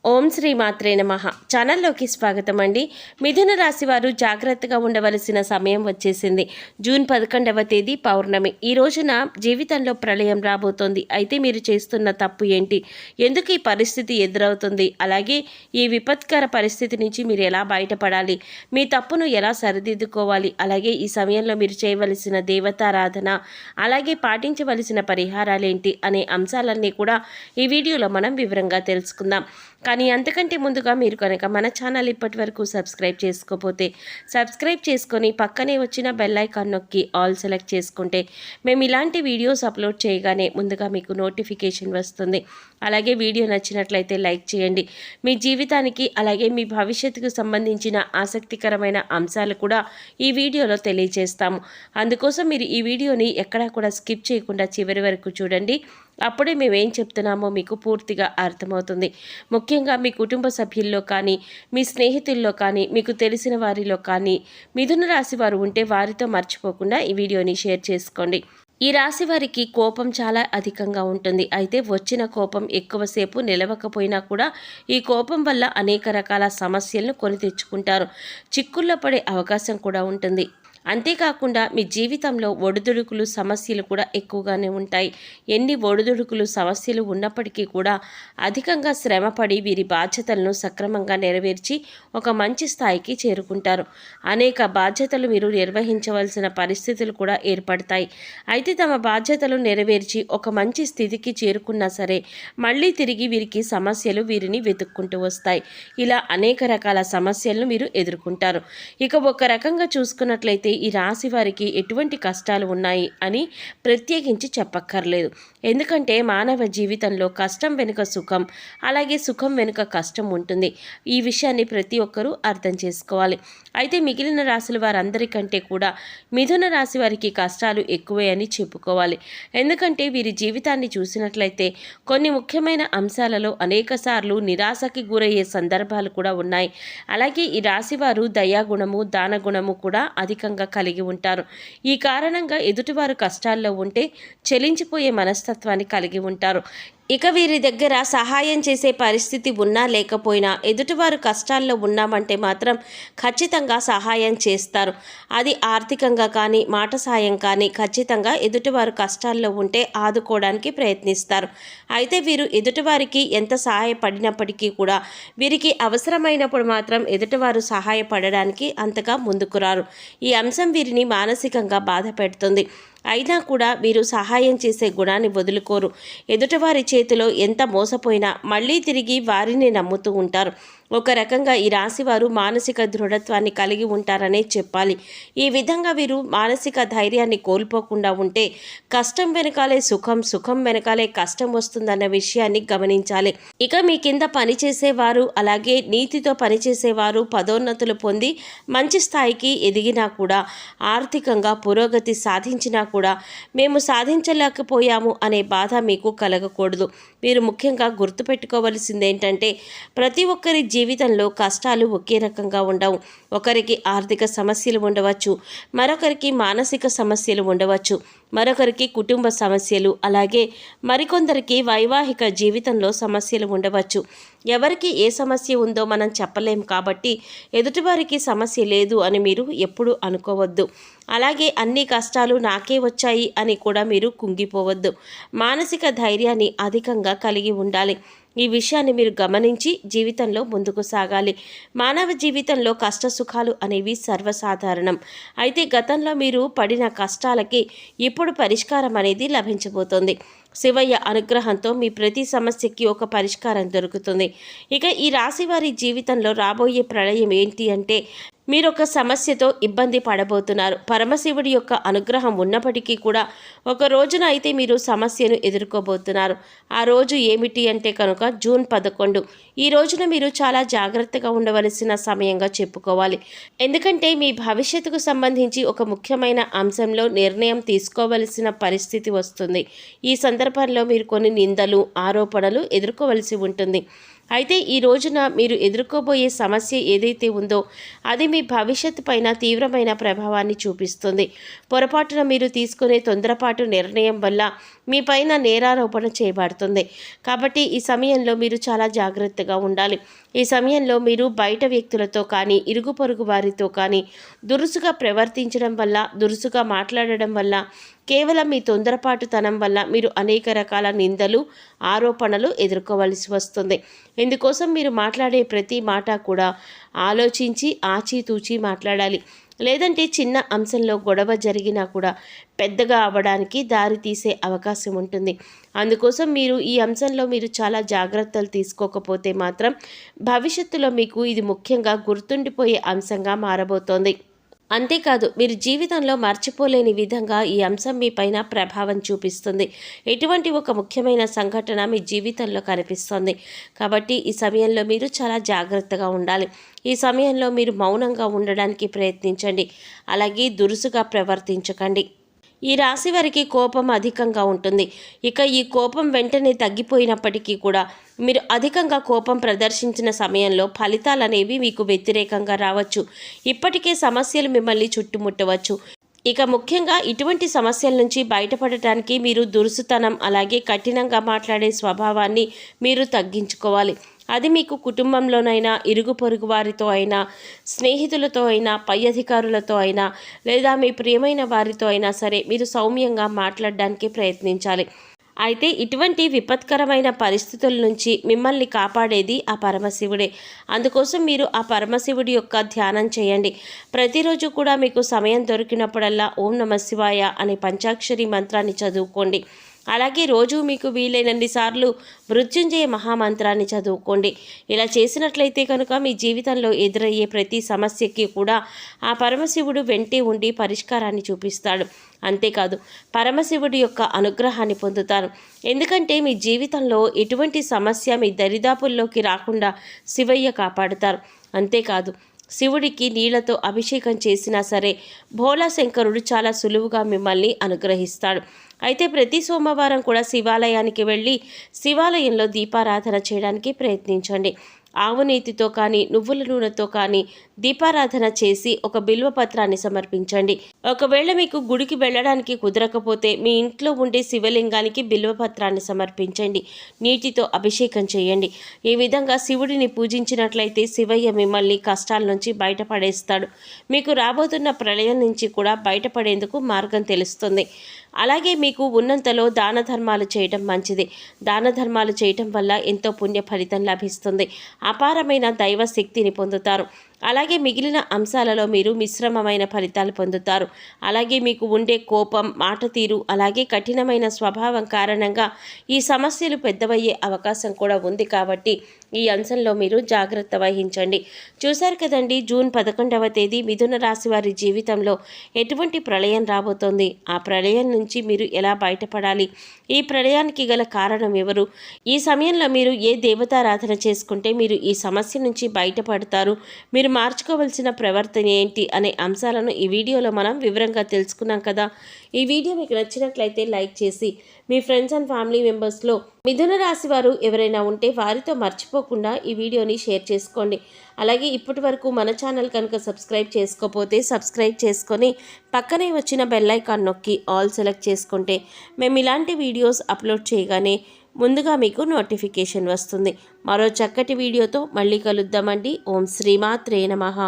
ఓం శ్రీ మాత్రే నమః. ఛానల్లోకి స్వాగతం అండి. మిథున రాశి వారు జాగ్రత్తగా ఉండవలసిన సమయం వచ్చేసింది. జూన్ 11వ తేదీ పౌర్ణమి. ఈ రోజున జీవితంలో ప్రళయం రాబోతోంది. అయితే మీరు చేస్తున్న తప్పు ఏంటి, ఎందుకు ఈ పరిస్థితి ఎదురవుతుంది, అలాగే ఈ విపత్కర పరిస్థితి నుంచి మీరు ఎలా బయటపడాలి, మీ తప్పును ఎలా సరిదిద్దుకోవాలి, అలాగే ఈ సమయంలో మీరు చేయవలసిన దేవతారాధన, అలాగే పాటించవలసిన పరిహారాలేంటి అనే అంశాలన్నీ కూడా ఈ వీడియోలో మనం వివరంగా తెలుసుకుందాం. కానీ అంతకంటే ముందుగా మీరు కనుక మన ఛానల్ ఇప్పటి వరకు సబ్స్క్రైబ్ చేసుకోకపోతే సబ్స్క్రైబ్ చేసుకొని పక్కనే వచ్చిన బెల్ ఐకాన్ నొక్కి ఆల్ సెలెక్ట్ చేసుకుంటే మేము ఇలాంటి వీడియోస్ అప్లోడ్ చేయగానే ముందుగా మీకు నోటిఫికేషన్ వస్తుంది. అలాగే వీడియో నచ్చినట్లయితే లైక్ చేయండి. మీ జీవితానికి అలాగే మీ భవిష్యత్తుకు సంబంధించిన ఆసక్తికరమైన అంశాలు కూడా ఈ వీడియోలో తెలియజేస్తాము. అందుకోసం మీరు ఈ వీడియోని ఎక్కడా కూడా స్కిప్ చేయకుండా చివరి వరకు చూడండి. అప్పుడే మేమేం చెప్తున్నామో మీకు పూర్తిగా అర్థమవుతుంది. ముఖ్యంగా మీ కుటుంబ సభ్యుల్లో కానీ, మీ స్నేహితుల్లో కానీ, మీకు తెలిసిన వారిలో కానీ మిథున రాశి వారు ఉంటే వారితో మర్చిపోకుండా ఈ వీడియోని షేర్ చేసుకోండి. ఈ రాశి వారికి కోపం చాలా అధికంగా ఉంటుంది. అయితే వచ్చిన కోపం ఎక్కువసేపు నిలవకపోయినా కూడా ఈ కోపం వల్ల అనేక రకాల సమస్యలను కొని తెచ్చుకుంటారు. చిక్కుల్లో పడే అవకాశం కూడా ఉంటుంది. అంతేకాకుండా మీ జీవితంలో ఒడిదుడుకులు సమస్యలు కూడా ఎక్కువగానే ఉంటాయి. ఎన్ని ఒడిదుడుకులు సమస్యలు ఉన్నప్పటికీ కూడా అధికంగా శ్రమపడి వీరి బాధ్యతలను సక్రమంగా నెరవేర్చి ఒక మంచి స్థాయికి చేరుకుంటారు. అనేక బాధ్యతలు మీరు నిర్వహించవలసిన పరిస్థితులు కూడా ఏర్పడతాయి. అయితే తమ బాధ్యతలు నెరవేర్చి ఒక మంచి స్థితికి చేరుకున్నా సరే మళ్ళీ తిరిగి వీరికి సమస్యలు వీరిని వెతుక్కుంటూ వస్తాయి. ఇలా అనేక రకాల సమస్యలను మీరు ఎదుర్కొంటారు. ఇక ఒక రకంగా చూసుకున్నట్లయితే ఈ రాశి వారికి ఎటువంటి కష్టాలు ఉన్నాయి అని ప్రత్యేకించి చెప్పక్కర్లేదు. ఎందుకంటే మానవ జీవితంలో కష్టం వెనుక సుఖం, అలాగే సుఖం వెనుక కష్టం ఉంటుంది. ఈ విషయాన్ని ప్రతి ఒక్కరూ అర్థం చేసుకోవాలి. అయితే మిగిలిన రాశుల వారందరికంటే కూడా మిథున రాశి వారికి కష్టాలు ఎక్కువే అని చెప్పుకోవాలి. ఎందుకంటే వీరి జీవితాన్ని చూసినట్లయితే కొన్ని ముఖ్యమైన అంశాలలో అనేకసార్లు నిరాశకి గురయ్యే సందర్భాలు కూడా ఉన్నాయి. అలాగే ఈ రాశివారు దయాగుణము, దానగుణము కూడా అధికంగా కలిగి ఉంటారు. ఈ కారణంగా ఎదుటివారు కష్టాల్లో ఉంటే చెలించిపోయే మనస్తత్వాన్ని కలిగి ఉంటారు. ఇక వీరి దగ్గర సహాయం చేసే పరిస్థితి ఉన్నా లేకపోయినా ఎదుటివారు కష్టాల్లో ఉన్నామంటే మాత్రం ఖచ్చితంగా సహాయం చేస్తారు. అది ఆర్థికంగా కానీ మాట సాయం కానీ ఖచ్చితంగా ఎదుటివారు కష్టాల్లో ఉంటే ఆదుకోవడానికి ప్రయత్నిస్తారు. అయితే వీరు ఎదుటివారికి ఎంత సహాయపడినప్పటికీ కూడా వీరికి అవసరమైనప్పుడు మాత్రం ఎదుటివారు సహాయపడడానికి అంతగా ముందుకు రారు. ఈ అంశం వీరిని మానసికంగా బాధ పెడుతుంది. అయినా కూడా వీరు సహాయం చేసే గుణాన్ని వదులుకోరు. ఎదుటివారి చేతిలో ఎంత మోసపోయినా మళ్ళీ తిరిగి వారిని నమ్ముతూ ఉంటారు. ఒక రకంగా ఈ రాశివారు మానసిక దృఢత్వాన్ని కలిగి ఉంటారనే చెప్పాలి. ఈ విధంగా వీరు మానసిక ధైర్యాన్ని కోల్పోకుండా ఉంటే కష్టం వెనకాలే సుఖం, సుఖం వెనకాలే కష్టం వస్తుందన్న విషయాన్ని గమనించాలి. ఇక మీ కింద పనిచేసేవారు అలాగే నీతితో పనిచేసేవారు పదోన్నతులు పొంది మంచి స్థాయికి ఎదిగినా కూడా, ఆర్థికంగా పురోగతి సాధించినా కూడా మేము సాధించలేకపోయాము అనే బాధ మీకు కలగకూడదు. మీరు ముఖ్యంగా గుర్తుపెట్టుకోవలసింది ఏంటంటే ప్రతి ఒక్కరి జీవితంలో కష్టాలు ఒకే రకంగా ఉండవు. ఒకరికి ఆర్థిక సమస్యలు ఉండవచ్చు, మరొకరికి మానసిక సమస్యలు ఉండవచ్చు, మరొకరికి కుటుంబ సమస్యలు, అలాగే మరికొందరికి వైవాహిక జీవితంలో సమస్యలు ఉండవచ్చు. ఎవరికి ఏ సమస్య ఉందో మనం చెప్పలేం కాబట్టి ఎదుటివారికి సమస్య లేదు అని మీరు ఎప్పుడూ అనుకోవద్దు. అలాగే అన్ని కష్టాలు నాకే వచ్చాయి అని కూడా మీరు కుంగిపోవద్దు. మానసిక ధైర్యాన్ని అధికంగా కలిగి ఉండాలి. ఈ విషయాన్ని మీరు గమనించి జీవితంలో ముందుకు సాగాలి. మానవ జీవితంలో కష్ట సుఖాలు అనేవి సర్వసాధారణం. అయితే గతంలో మీరు పడిన కష్టాలకి ఇప్పుడు పరిష్కారం అనేది లభించబోతోంది. శివయ్య అనుగ్రహంతో మీ ప్రతి సమస్యకి ఒక పరిష్కారం దొరుకుతుంది. ఇక ఈ రాశి వారి జీవితంలో రాబోయే ప్రళయం ఏంటి అంటే మీరు ఒక సమస్యతో ఇబ్బంది పడబోతున్నారు. పరమశివుడి యొక్క అనుగ్రహం ఉన్నప్పటికీ కూడా ఒక రోజున అయితే మీరు సమస్యను ఎదుర్కోబోతున్నారు. ఆ రోజు ఏమిటి అంటే కనుక జూన్ 11. ఈ రోజున మీరు చాలా జాగ్రత్తగా ఉండవలసిన సమయంగా చెప్పుకోవాలి. ఎందుకంటే మీ భవిష్యత్తుకు సంబంధించి ఒక ముఖ్యమైన అంశంలో నిర్ణయం తీసుకోవలసిన పరిస్థితి వస్తుంది. ఈ సందర్భంలో మీరు కొన్ని నిందలు, ఆరోపణలు ఎదుర్కోవలసి ఉంటుంది. అయితే ఈ రోజున మీరు ఎదుర్కోబోయే సమస్య ఏదైతే ఉందో అది మీ భవిష్యత్తు పైన తీవ్రమైన ప్రభావాన్ని చూపిస్తుంది. పొరపాటున మీరు తీసుకునే తొందరపాటు నిర్ణయం వల్ల మీ పైన నేరారోపణ చేయబడుతుంది. కాబట్టి ఈ సమయంలో మీరు చాలా జాగ్రత్తగా ఉండాలి. ఈ సమయంలో మీరు బయట వ్యక్తులతో కానీ ఇరుగు పొరుగు వారితో కానీ దురుసుగా ప్రవర్తించడం వల్ల, దురుసుగా మాట్లాడడం వల్ల, కేవలం మీ తొందరపాటుతనం వల్ల మీరు అనేక రకాల నిందలు, ఆరోపణలు ఎదుర్కోవలసి వస్తుంది. ఇందుకోసం మీరు మాట్లాడే ప్రతి మాట కూడా ఆలోచించి ఆచితూచి మాట్లాడాలి. లేదంటే చిన్న అంశంలో గొడవ జరిగినా కూడా పెద్దగా అవ్వడానికి దారి తీసే అవకాశం ఉంటుంది. అందుకోసం మీరు ఈ అంశంలో మీరు చాలా జాగ్రత్తలు తీసుకోకపోతే మాత్రం భవిష్యత్తులో మీకు ఇది ముఖ్యంగా గుర్తుండిపోయే అంశంగా మారబోతోంది. అంతేకాదు, మీరు జీవితంలో మర్చిపోలేని విధంగా ఈ అంశం మీ పైన ప్రభావం చూపిస్తుంది. ఎటువంటి ఒక ముఖ్యమైన సంఘటన మీ జీవితంలో కనిపిస్తుంది. కాబట్టి ఈ సమయంలో మీరు చాలా జాగ్రత్తగా ఉండాలి. ఈ సమయంలో మీరు మౌనంగా ఉండడానికి ప్రయత్నించండి. అలాగే దురుసుగా ప్రవర్తించకండి. ఈ రాశి వారికి కోపం అధికంగా ఉంటుంది. ఇక ఈ కోపం వెంటనే తగ్గిపోయినప్పటికీ కూడా మీరు అధికంగా కోపం ప్రదర్శించిన సమయంలో ఫలితాలు అనేవి మీకు వ్యతిరేకంగా రావచ్చు. ఇప్పటికే సమస్యలు మిమ్మల్ని చుట్టుముట్టవచ్చు. ఇక ముఖ్యంగా ఇటువంటి సమస్యల నుంచి బయటపడటానికి మీరు దురుసుతనం అలాగే కఠినంగా మాట్లాడే స్వభావాన్ని మీరు తగ్గించుకోవాలి. అది మీకు కుటుంబంలోనైనా, ఇరుగు పొరుగు వారితో అయినా, స్నేహితులతో అయినా, పై అధికారులతో అయినా, లేదా మీ ప్రియమైన వారితో అయినా సరే మీరు సౌమ్యంగా మాట్లాడడానికి ప్రయత్నించాలి. అయితే ఇటువంటి విపత్కరమైన పరిస్థితుల నుంచి మిమ్మల్ని కాపాడేది ఆ పరమశివుడే. అందుకోసం మీరు ఆ పరమశివుడి యొక్క ధ్యానం చేయండి. ప్రతిరోజు కూడా మీకు సమయం దొరికినప్పుడల్లా ఓం నమః శివాయ అనే పంచాక్షరి మంత్రాన్ని చదువుకోండి. అలాగే రోజు మీకు వీలైనన్ని సార్లు మృత్యుంజయ మహామంత్రాన్ని చదువుకోండి. ఇలా చేసినట్లయితే కనుక మీ జీవితంలో ఎదురయ్యే ప్రతి సమస్యకి కూడా ఆ పరమశివుడు వెంటే ఉండి పరిష్కారాన్ని చూపిస్తాడు. అంతేకాదు, పరమశివుడి యొక్క అనుగ్రహాన్ని పొందుతారు. ఎందుకంటే మీ జీవితంలో ఎటువంటి సమస్య మీ దరిదాపుల్లోకి రాకుండా శివయ్య కాపాడుతారు. అంతేకాదు, శివుడికి నీళ్లతో అభిషేకం చేసినా సరే భోలా శంకరుడు చాలా సులువుగా మిమ్మల్ని అనుగ్రహిస్తాడు. అయితే ప్రతి సోమవారం కూడా శివాలయానికి వెళ్ళి శివాలయంలో దీపారాధన చేయడానికి ప్రయత్నించండి. ఆవు నేతితో కానీ నువ్వుల నూనెతో కానీ దీపారాధన చేసి ఒక బిల్వపత్రాన్ని సమర్పించండి. ఒకవేళ మీకు గుడికి వెళ్ళడానికి కుదరకపోతే మీ ఇంట్లో ఉండే శివలింగానికి బిల్వపత్రాన్ని సమర్పించండి. నీటితో అభిషేకం చేయండి. ఈ విధంగా శివుడిని పూజించినట్లయితే శివయ్య మిమ్మల్ని కష్టాల నుంచి బయటపడేస్తాడు. మీకు రాబోతున్న ప్రళయం నుంచి కూడా బయటపడేందుకు మార్గం తెలుస్తుంది. అలాగే మీకు ఉన్నంతలో దాన ధర్మాలు చేయటం మంచిది. దాన ధర్మాలు చేయటం వల్ల ఎంతో పుణ్య ఫలితం లభిస్తుంది. అపారమైన దైవ శక్తిని పొందుతారు. అలాగే మిగిలిన అంశాలలో మీరు మిశ్రమమైన ఫలితాలు పొందుతారు. అలాగే మీకు ఉండే కోపం, మాట తీరు, అలాగే కఠినమైన స్వభావం కారణంగా ఈ సమస్యలు పెద్దవయ్యే అవకాశం కూడా ఉంది. కాబట్టి ఈ అంశంలో మీరు జాగ్రత్త వహించండి. చూశారు కదండి, జూన్ 11వ తేదీ మిథున రాశి వారి జీవితంలో ఎటువంటి ప్రళయం రాబోతోంది, ఆ ప్రళయం నుంచి మీరు ఎలా బయటపడాలి, ఈ ప్రళయానికి గల కారణం ఎవరు, ఈ సమయంలో మీరు ఏ దేవతారాధన చేసుకుంటే మీరు ఈ సమస్య నుంచి బయటపడతారు, మీరు మార్చుకోవాల్సిన ప్రవర్తన ఏంటి అనే అంశాలను ఈ వీడియోలో మనం వివరంగా తెలుసుకున్నాం కదా. ఈ వీడియో మీకు నచ్చినట్లయితే లైక్ చేసి మీ ఫ్రెండ్స్ అండ్ ఫ్యామిలీ మెంబర్స్లో మిథున రాశి వారు ఎవరైనా ఉంటే వారితో మర్చిపోకుండా ఈ వీడియోని షేర్ చేసుకోండి. అలాగే ఇప్పటి వరకు మన ఛానల్ కనుక సబ్స్క్రైబ్ చేసుకోకపోతే సబ్స్క్రైబ్ చేసుకొని పక్కనే వచ్చిన బెల్ ఐకాన్ నొక్కి ఆల్ సెలెక్ట్ చేసుకుంటే మేము ఇలాంటి వీడియోస్ అప్లోడ్ చేయగానే ముందుగా మీకు నోటిఫికేషన్ వస్తుంది. మరో చక్కటి వీడియోతో మళ్ళీ కలుద్దామండి. ఓం శ్రీమాత్రే నమః.